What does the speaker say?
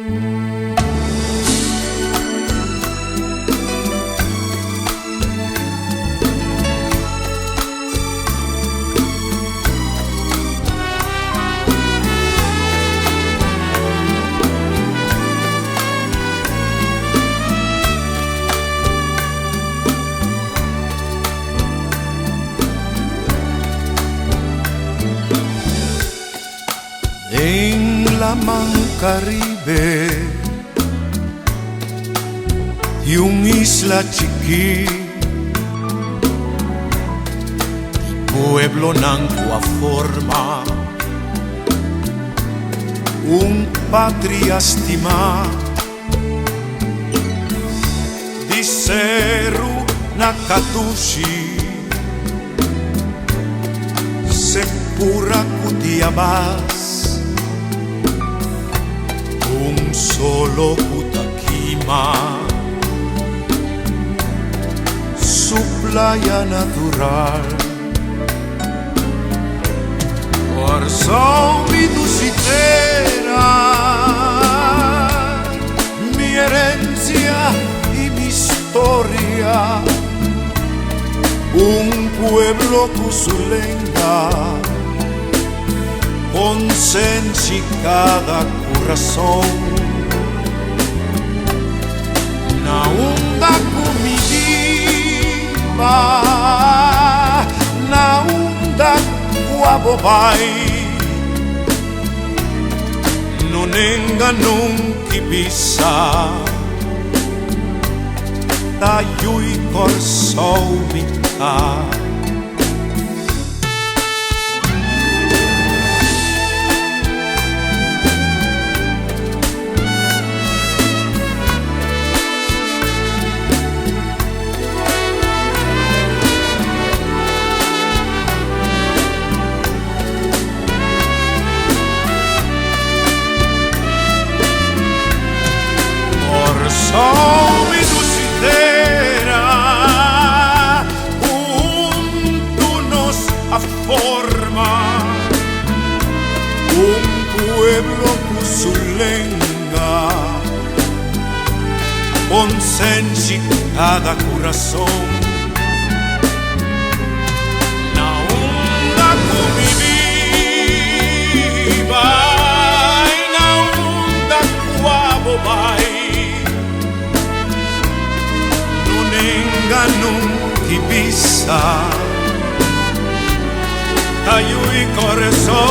En la Caribe y una isla chiquita, pueblo nancua forma un patria estima, diceru Nakatushi, sepura Cutiabás, un solo Cutaquima, su playa natural. Por mi dulcitera, mi herencia y mi historia, un pueblo cuzulenga, con sensi cada corazón, na onda comitiva, na onda guabobay, non enganon kibisa, tayo'y korsawmita. Mi dulcitera, junto nos forma un pueblo cuzulenga, con sensi cada corazón, na onda comitiva, na onda guabobay, ganun kibisa, tayo'y koreso,